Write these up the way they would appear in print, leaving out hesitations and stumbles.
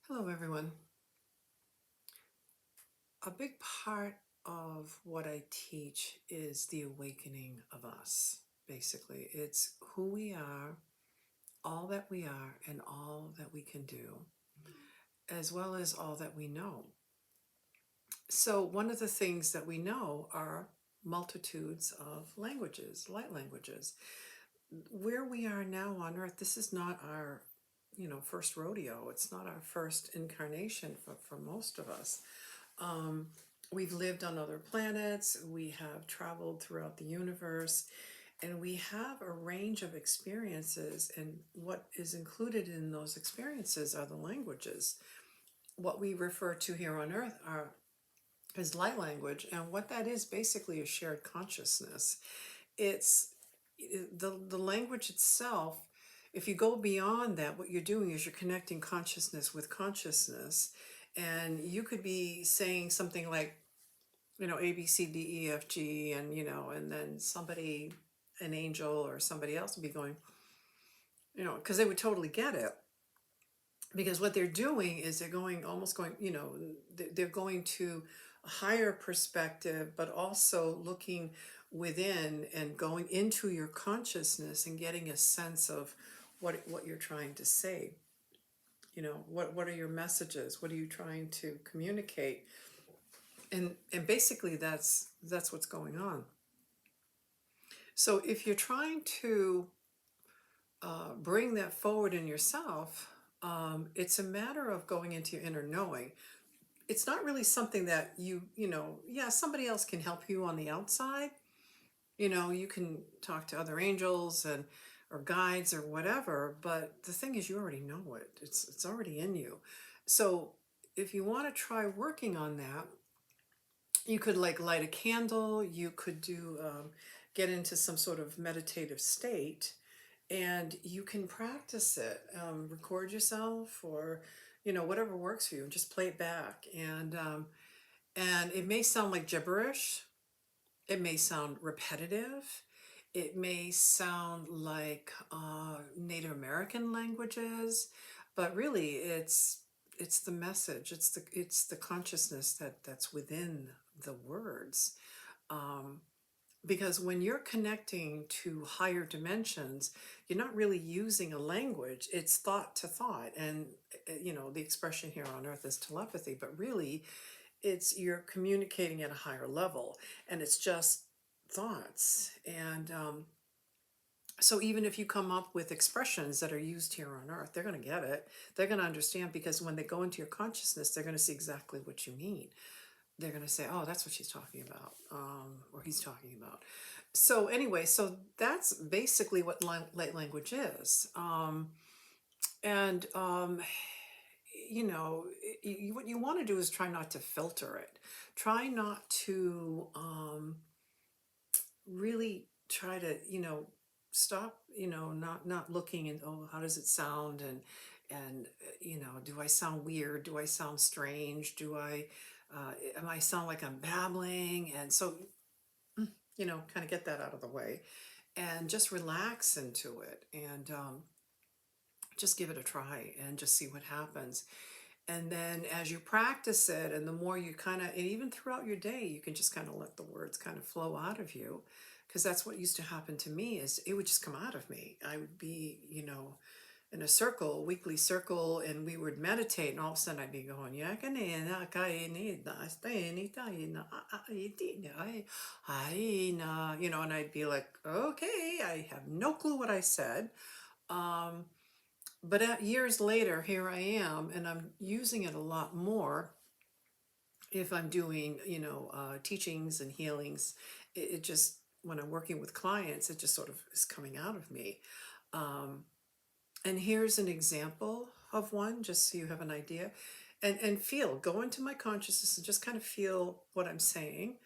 Hello, everyone. A big part of what I teach is the awakening of us. Basically, it's who we are, and all that we can do, as well as all that we know. So, one of the things that we know are multitudes of languages, light languages. Where we are now on Earth, this is not our first rodeo. It's not our first incarnation for most of us. Um, we've lived on other planets, we have traveled throughout the universe, and we have a range of experiences. And what is included in those experiences are the languages. What we refer to here on Earth is light language, and what that is basically a shared consciousness. It's the language itself. If you go beyond that, what you're doing is you're connecting consciousness with consciousness, and you could be saying something like, A, B, C, D, E, F, G, and and then somebody, an angel or somebody else would be going, because they would totally get it. Because what they're doing is they're going, almost going, they're going to a higher perspective, but also looking within and going into your consciousness and getting a sense of what you're trying to say. What are your messages? What are you trying to communicate? And basically that's what's going on. So if you're trying to bring that forward in yourself, it's a matter of going into your inner knowing. It's not really something that yeah, somebody else can help you on the outside. You can talk to other angels and or guides or whatever, but the thing is you already know it. It's already in you. So if you want to try working on that, you could like light a candle, you could do get into some sort of meditative state, and you can practice it, record yourself, or whatever works for you, and just play it back. And it may sound like gibberish, it may sound repetitive, it may sound like Native American languages, but really it's the message, it's the consciousness that's within the words. um, because when you're connecting to higher dimensions, you're not really using a language, it's thought to thought. And the expression here on earth is telepathy, but really it's you're communicating at a higher level, and it's just thoughts. And so even if you come up with expressions that are used here on earth, they're going to get it, they're going to understand, because when they go into your consciousness, they're going to see exactly what you mean. They're going to say, oh, that's what she's talking about, or he's talking about. So anyway, so that's basically what light language is. And what you want to do is try not to filter it. Try not to really try to, stop, not looking and, oh, how does it sound? And do I sound weird? Do I sound strange? Am I sound like I'm babbling? And so, kind of get that out of the way and just relax into it, and just give it a try and just see what happens. And then as you practice it, and the more you kind of, and even throughout your day, you can just kind of let the words kind of flow out of you. Because that's what used to happen to me, is it would just come out of me. I would be, in a circle, a weekly circle, and we would meditate, and all of a sudden I'd be going, "Ya ka ne na ka e ni da sta e ni ta e na a e ti ni ai na," and I'd be like, okay, I have no clue what I said. Um, but years later, here I am, and I'm using it a lot more if I'm doing, teachings and healings. It just, when I'm working with clients, it just sort of is coming out of me. Um, and here's an example of one, just so you have an idea. And go into my consciousness and just kind of feel what I'm saying,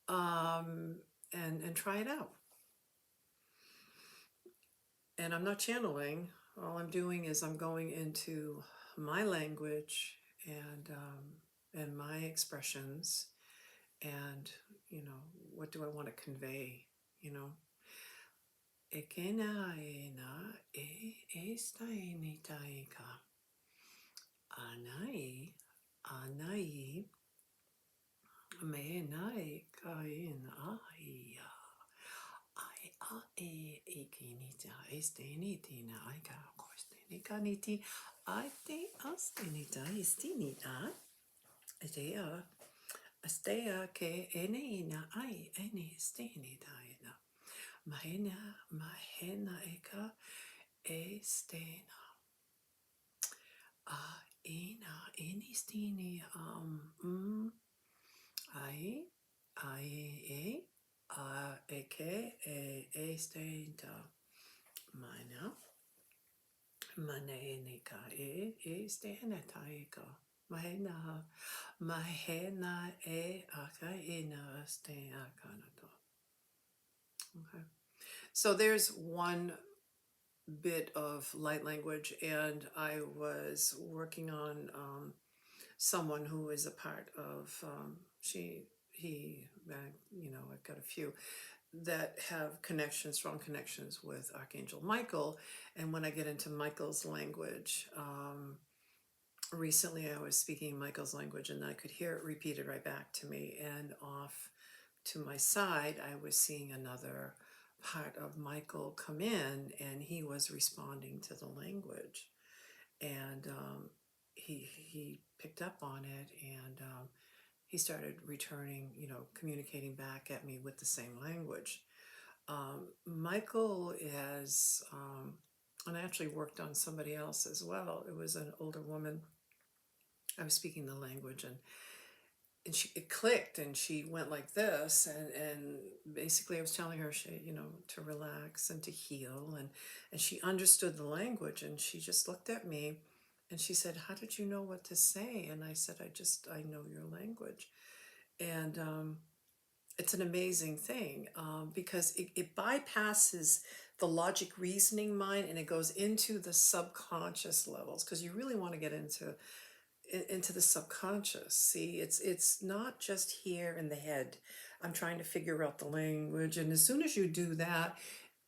um, and try it out. And I'm not channeling. All I'm doing is I'm going into my language, and my expressions, and what do I want to convey? You know, Ekena ena e esta enitaika. Anai, anai, me nai kain aia. Ai a e kinita e steniti na I ka kosteni kaniti I te astenita e stinita Astea, astea ke ene ina ai ene stene daina. Mahena eka e stena. Ina ene stene ai ai eke e stenta. Mana mana ene ka e stena taika. Mahena Mahena e aka ina ste akanato. Okay. So there's one bit of light language, and I was working on someone who is a part of I've got a few that have connections, strong connections with Archangel Michael. And when I get into Michael's language, recently I was speaking Michael's language and I could hear it repeated right back to me, and off to my side I was seeing another part of Michael come in, and he was responding to the language, and he picked up on it, and he started returning, communicating back at me with the same language. Michael has and I actually worked on somebody else as well. It was an older woman. I was speaking the language, and it clicked, and she went like this, and basically I was telling her to relax and to heal, and she understood the language, and she just looked at me and she said, "How did you know what to say?" And I said, I know your language." And it's an amazing thing, because it bypasses the logic reasoning mind, and it goes into the subconscious levels, because you really want to get into the subconscious. See, it's not just here in the head. I'm trying to figure out the language, and as soon as you do that,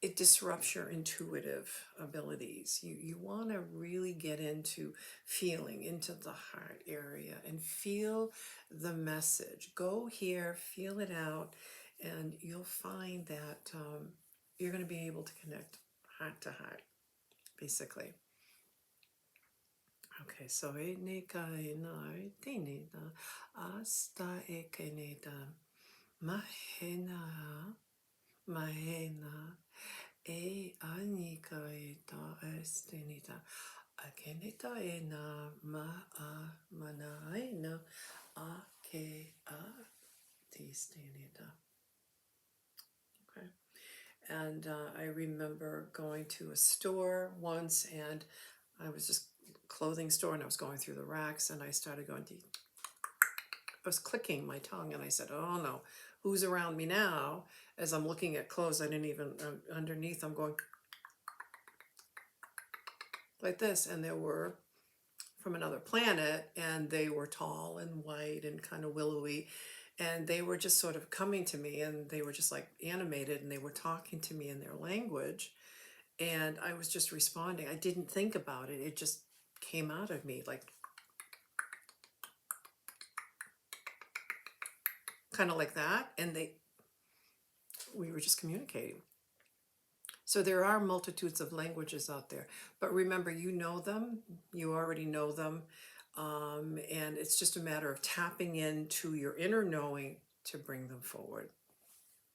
it disrupts your intuitive abilities. You want to really get into feeling, into the heart area, and feel the message. Go here, feel it out, and you'll find that you're going to be able to connect heart to heart, basically. Okay, so e ne ka e nā e tēne tā, asta e kene tā, mahena, mahena, e ani ka e tā es tēne tā, a kene tā e nā mana aina, a ke a tis tēne tā. Okay. And I remember going to a store once, and I was just clothing store, and I was going through the racks, and I started going to, I was clicking my tongue, and I said, "Oh no, who's around me now?" As I'm looking at clothes, I didn't even, underneath, I'm going like this, and they were from another planet, and they were tall and white and kind of willowy, and they were just sort of coming to me, and they were just like animated, and they were talking to me in their language, and I was just responding. I didn't think about it. It just came out of me, like kind of like that, and we were just communicating. So there are multitudes of languages out there, but remember, you know them, you already know them, and it's just a matter of tapping into your inner knowing to bring them forward.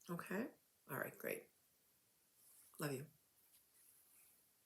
Okay? All right, great. Love you.